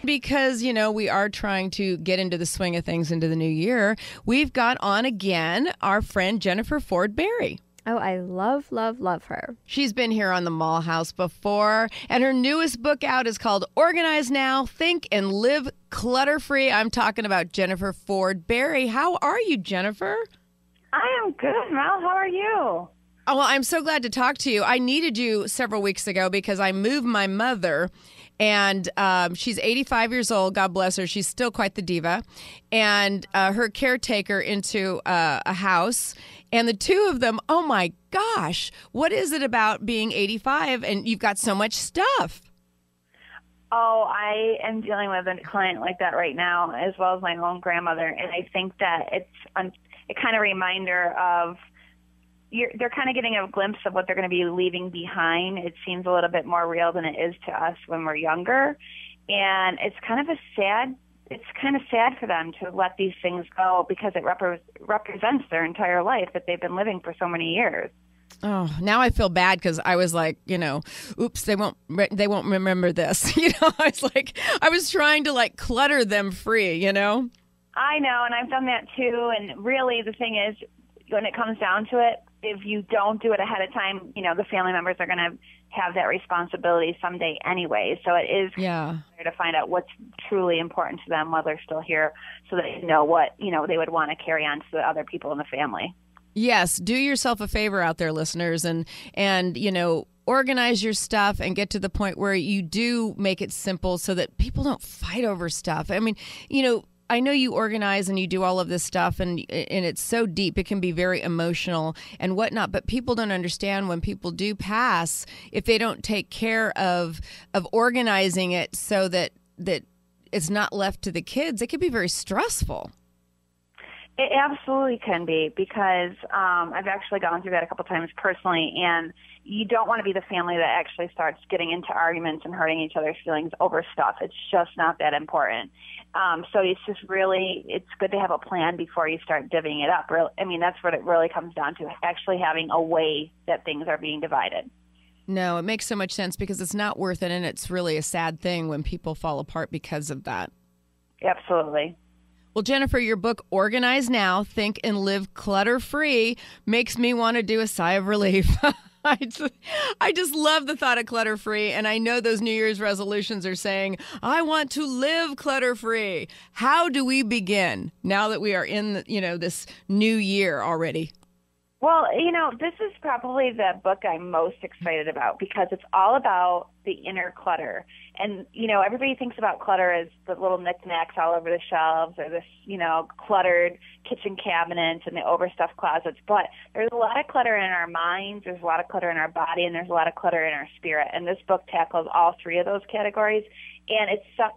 Because, we are trying to get into the swing of things into the new year. We've got on again our friend Jennifer Ford Berry. Oh, I love, love, love her. She's been here on the Moll House before, and her newest book out is called Organize Now, Think and Live Clutter-Free. I'm talking about Jennifer Ford Berry. How are you, Jennifer? I am good, Mel. How are you? Oh, well, I'm so glad to talk to you. I needed you several weeks ago because I moved my mother, and she's 85 years old. God bless her. She's still quite the diva. And her caretaker into a house. And the two of them, oh my gosh, what is it about being 85 and you've got so much stuff? Oh, I am dealing with a client like that right now, as well as my own grandmother. And I think that it's a kind of reminder of they're kind of getting a glimpse of what they're going to be leaving behind. It seems a little bit more real than it is to us when we're younger. And it's kind of sad for them to let these things go because it represents their entire life that they've been living for so many years. Oh, now I feel bad because I was like, oops, they won't remember this. I was trying to clutter them free, I know, and I've done that too. And really the thing is, when it comes down to it, if you don't do it ahead of time, the family members are going to have that responsibility someday anyway. So it is to find out what's truly important to them while they're still here so that they know what, they would want to carry on to the other people in the family. Yes. Do yourself a favor out there, listeners, and organize your stuff and get to the point where you do make it simple so that people don't fight over stuff. I mean, I know you organize and you do all of this stuff and it's so deep. It can be very emotional and whatnot, but people don't understand when people do pass, if they don't take care of organizing it so that it's not left to the kids, it can be very stressful. It absolutely can be because I've actually gone through that a couple times personally, and you don't want to be the family that actually starts getting into arguments and hurting each other's feelings over stuff. It's just not that important. So it's good to have a plan before you start divvying it up. That's what it really comes down to, actually having a way that things are being divided. No, it makes so much sense because it's not worth it, and it's really a sad thing when people fall apart because of that. Absolutely. Well, Jennifer, your book, Organize Now, Think and Live Clutter-Free, makes me want to do a sigh of relief. I just love the thought of clutter-free, and I know those New Year's resolutions are saying, I want to live clutter-free. How do we begin now that we are in this new year already? Well, this is probably the book I'm most excited about because it's all about the inner clutter. And, everybody thinks about clutter as the little knickknacks all over the shelves or this, cluttered kitchen cabinets and the overstuffed closets. But there's a lot of clutter in our minds, there's a lot of clutter in our body, and there's a lot of clutter in our spirit. And this book tackles all three of those categories. And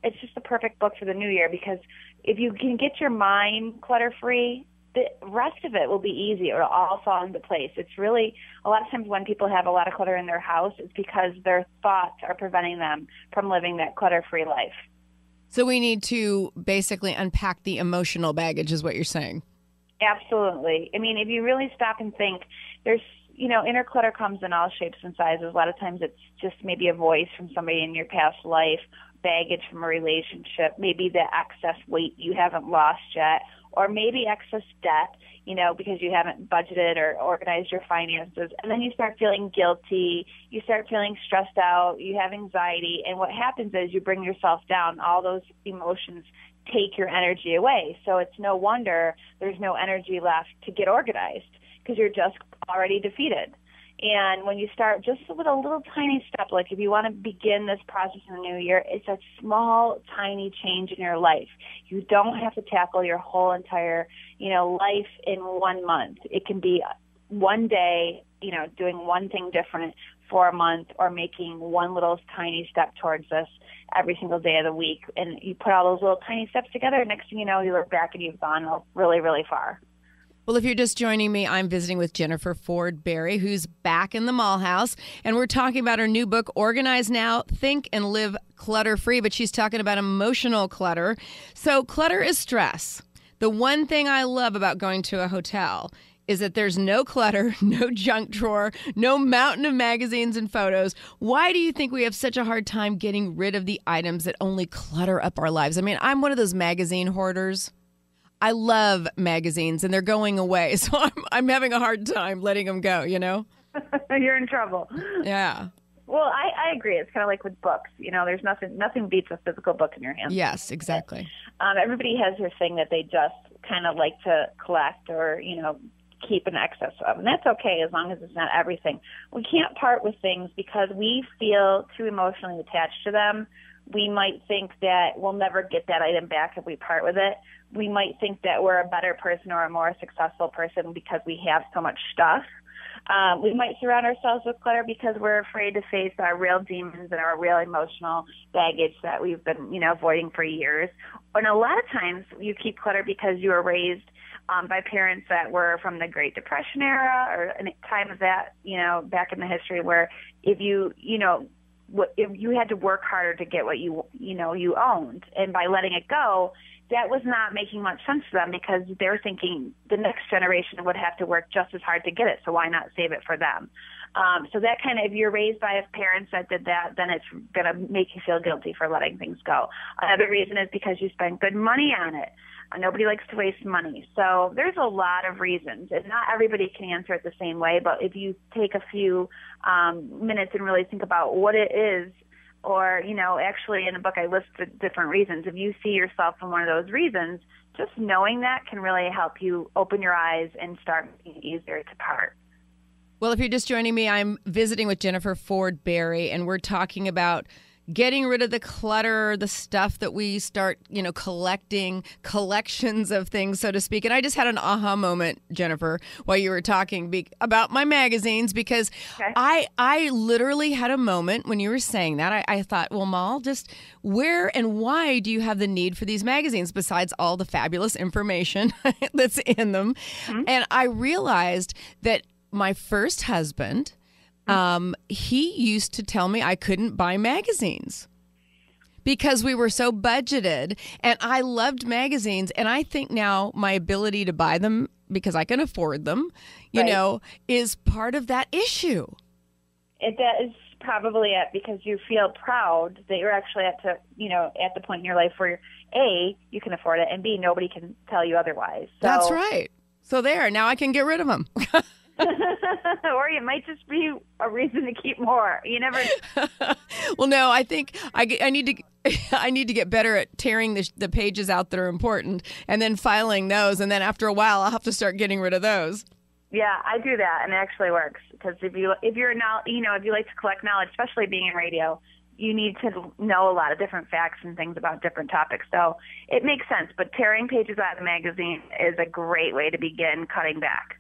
it's just the perfect book for the new year because if you can get your mind clutter-free, the rest of it will be easy. It'll all fall into place. It's really, a lot of times when people have a lot of clutter in their house, it's because their thoughts are preventing them from living that clutter-free life. So we need to basically unpack the emotional baggage is what you're saying. Absolutely. If you really stop and think, there's, inner clutter comes in all shapes and sizes. A lot of times it's just maybe a voice from somebody in your past life, baggage from a relationship, maybe the excess weight you haven't lost yet, or maybe excess debt, because you haven't budgeted or organized your finances. And then you start feeling guilty, you start feeling stressed out, you have anxiety, and what happens is you bring yourself down. All those emotions take your energy away. So it's no wonder there's no energy left to get organized because you're just already defeated. And when you start just with a little tiny step, like if you want to begin this process in the new year, it's a small, tiny change in your life. You don't have to tackle your whole entire, life in 1 month. It can be one day, doing one thing different for a month or making one little tiny step towards this every single day of the week. And you put all those little tiny steps together, next thing you know, you look back and you've gone really, really far. Well, if you're just joining me, I'm visiting with Jennifer Ford Berry, who's back in the Moll House, and we're talking about her new book, Organize Now, Think and Live Clutter-Free, but she's talking about emotional clutter. So clutter is stress. The one thing I love about going to a hotel is that there's no clutter, no junk drawer, no mountain of magazines and photos. Why do you think we have such a hard time getting rid of the items that only clutter up our lives? I mean, I'm one of those magazine hoarders. I love magazines, and they're going away, so I'm having a hard time letting them go, you know? You're in trouble. Yeah. Well, I agree. It's kind of like with books. You know, there's nothing beats a physical book in your hand. Yes, exactly. Everybody has their thing that they just kind of like to collect or, keep an excess of. And that's okay as long as it's not everything. We can't part with things because we feel too emotionally attached to them. We might think that we'll never get that item back if we part with it. We might think that we're a better person or a more successful person because we have so much stuff. We might surround ourselves with clutter because we're afraid to face our real demons and our real emotional baggage that we've been, avoiding for years. And a lot of times you keep clutter because you were raised by parents that were from the Great Depression era or a time of that, back in the history where if you had to work harder to get what you owned, and by letting it go, that was not making much sense to them because they're thinking the next generation would have to work just as hard to get it, so why not save it for them? So that kind of, if you're raised by parents that did that, then it's going to make you feel guilty for letting things go. Another reason is because you spend good money on it. Nobody likes to waste money. So there's a lot of reasons, and not everybody can answer it the same way, but if you take a few minutes and really think about what it is, or, actually in the book I list the different reasons. If you see yourself in one of those reasons, just knowing that can really help you open your eyes and start making it easier to part. Well, if you're just joining me, I'm visiting with Jennifer Ford Berry, and we're talking about getting rid of the clutter, the stuff that we start, collecting, collections of things, so to speak. And I just had an aha moment, Jennifer, while you were talking about my magazines, because okay. I literally had a moment when you were saying that. I thought, well, Moll, just where and why do you have the need for these magazines besides all the fabulous information that's in them? Mm-hmm. And I realized that my first husband, he used to tell me I couldn't buy magazines because we were so budgeted, and I loved magazines. And I think now my ability to buy them because I can afford them, is part of that issue. That is probably it, because you feel proud that you're actually at the point in your life where A, you can afford it, and B, nobody can tell you otherwise. So, that's right. So now I can get rid of them. Or it might just be a reason to keep more. You never. Well, no, I think I need to get better at tearing the pages out that are important and then filing those. And then after a while, I'll have to start getting rid of those. Yeah, I do that, and it actually works, because if you like to collect knowledge, especially being in radio, you need to know a lot of different facts and things about different topics. So it makes sense. But tearing pages out of the magazine is a great way to begin cutting back.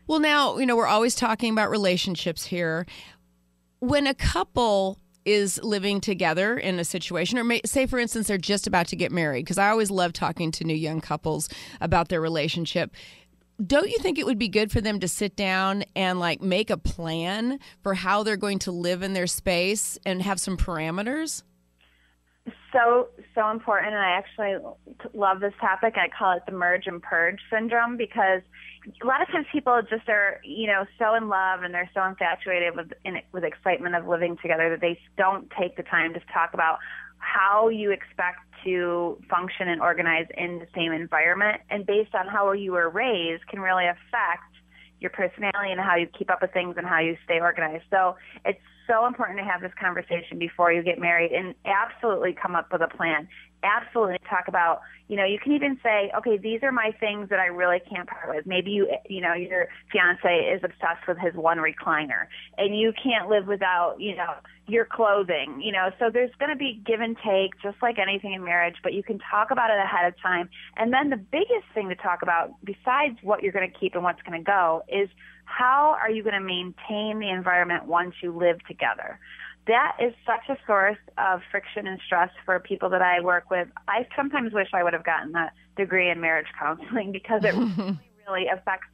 Well, now, we're always talking about relationships here. When a couple is living together in a situation, or say, for instance, they're just about to get married, because I always love talking to new young couples about their relationship. Don't you think it would be good for them to sit down and make a plan for how they're going to live in their space and have some parameters? So important, and I actually love this topic. I call it the merge and purge syndrome, because a lot of times people just are, so in love, and they're so infatuated with excitement of living together that they don't take the time to talk about how you expect to function and organize in the same environment, and based on how you were raised can really affect your personality and how you keep up with things and how you stay organized. So it's so important to have this conversation before you get married, and absolutely come up with a plan. Absolutely talk about, you can even say, okay, these are my things that I really can't part with. Maybe your fiance is obsessed with his one recliner, and you can't live without, your clothing, so there's going to be give and take, just like anything in marriage, but you can talk about it ahead of time. And then the biggest thing to talk about, besides what you're going to keep and what's going to go, is how are you going to maintain the environment once you live together? That is such a source of friction and stress for people that I work with. I sometimes wish I would have gotten that degree in marriage counseling, because it really affects,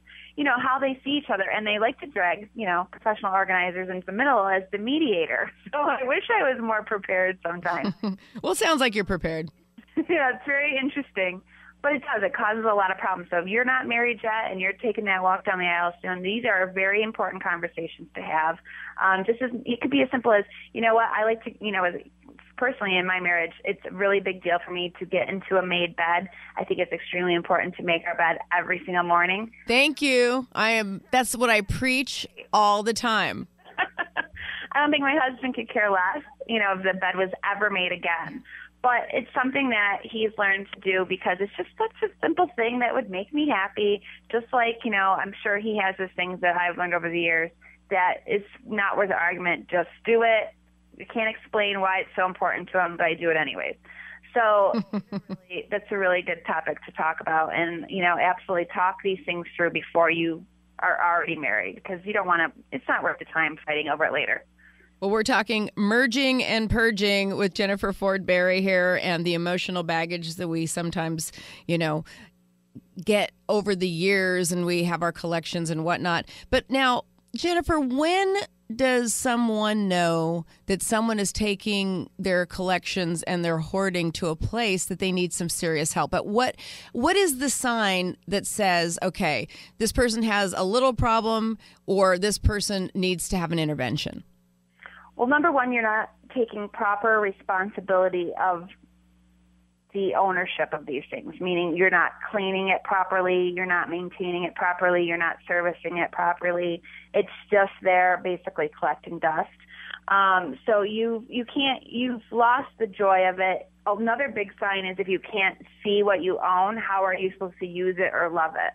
how they see each other. And they like to drag, professional organizers into the middle as the mediator. So I wish I was more prepared sometimes. Well, it sounds like you're prepared. Yeah, it's very interesting. But it does. It causes a lot of problems. So if you're not married yet and you're taking that walk down the aisle soon, these are very important conversations to have. It could be as simple as, you know what, I like to, personally in my marriage, it's a really big deal for me to get into a made bed. I think it's extremely important to make our bed every single morning. Thank you. That's what I preach all the time. I don't think my husband could care less, if the bed was ever made again. But it's something that he's learned to do because it's just such a simple thing that would make me happy. Just like, I'm sure he has those things that I've learned over the years that it's not worth the argument. Just do it. I can't explain why it's so important to him, but I do it anyways. So that's a really good topic to talk about. And, absolutely talk these things through before you are already married, because you don't want to, it's not worth the time fighting over it later. Well, we're talking merging and purging with Jennifer Ford Berry here, and the emotional baggage that we sometimes, get over the years, and we have our collections and whatnot. But now, Jennifer, when does someone know that someone is taking their collections and their hoarding to a place that they need some serious help? But what is the sign that says, okay, this person has a little problem or this person needs to have an intervention? Well, number one, you're not taking proper responsibility of the ownership of these things, meaning you're not cleaning it properly, you're not maintaining it properly, you're not servicing it properly. It's just there basically collecting dust. So you've lost the joy of it. Another big sign is if you can't see what you own, how are you supposed to use it or love it?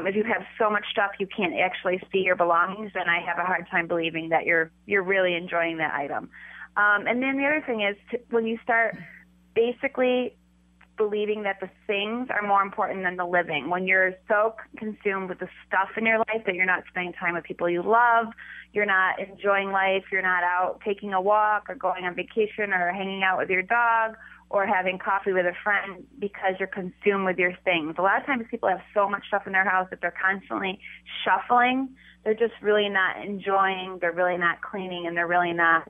If you have so much stuff you can't actually see your belongings, then I have a hard time believing that you're really enjoying that item. And then the other thing is when you start basically believing that the things are more important than the living, when you're so consumed with the stuff in your life that you're not spending time with people you love, you're not enjoying life, you're not out taking a walk or going on vacation or hanging out with your dog or having coffee with a friend because you're consumed with your things. A lot of times people have so much stuff in their house that they're constantly shuffling. They're just really not enjoying, they're really not cleaning, and they're really not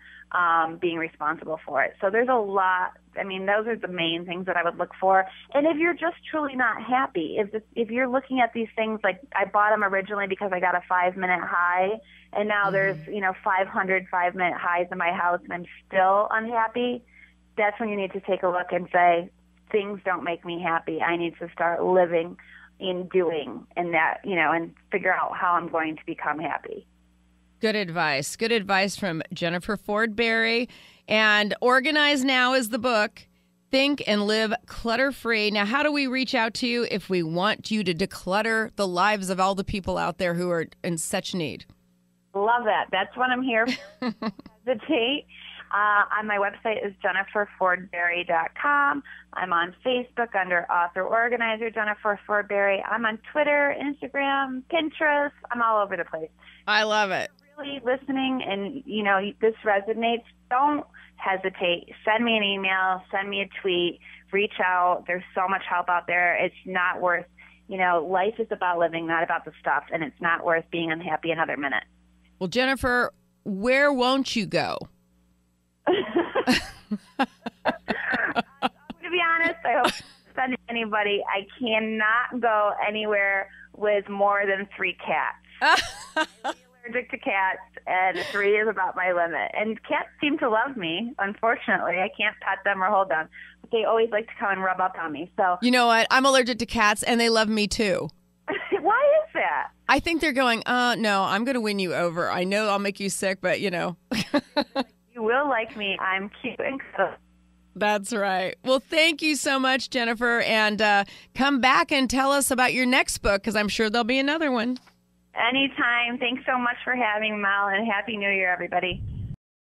being responsible for it. So there's a lot. Those are the main things that I would look for. And if you're just truly not happy, if you're looking at these things like I bought them originally because I got a 5-minute high, and now there's 500 5-minute highs in my house, and I'm still unhappy, that's when you need to take a look and say, things don't make me happy. I need to start living in doing, and that, and figure out how I'm going to become happy. Good advice. Good advice from Jennifer Ford Berry. And Organize Now is the book. Think and live clutter-free. Now, how do we reach out to you if we want you to declutter the lives of all the people out there who are in such need? Love that. That's what I'm here for. Hesitate. On my website is jenniferfordberry.com. I'm on Facebook under Author Organizer Jennifer Ford Berry. I'm on Twitter, Instagram, Pinterest. I'm all over the place. I love it. Really listening, and this resonates. Don't hesitate. Send me an email. Send me a tweet. Reach out. There's so much help out there. It's not worth. Life is about living, not about the stuff, and it's not worth being unhappy another minute. Well, Jennifer, where won't you go? To be honest, I hope not anybody. I cannot go anywhere with more than 3 cats. I'm allergic to cats, and 3 is about my limit. And cats seem to love me. Unfortunately, I can't pet them or hold them, but they always like to come and rub up on me. So you know what? I'm allergic to cats, and they love me too. Why is that? I think they're going, no, I'm going to win you over. I know I'll make you sick, but You will like me. I'm cute and cuddly. That's right. Well, thank you so much, Jennifer. And come back and tell us about your next book, because I'm sure there'll be another one. Anytime. Thanks so much for having me, Moll, and Happy New Year, everybody.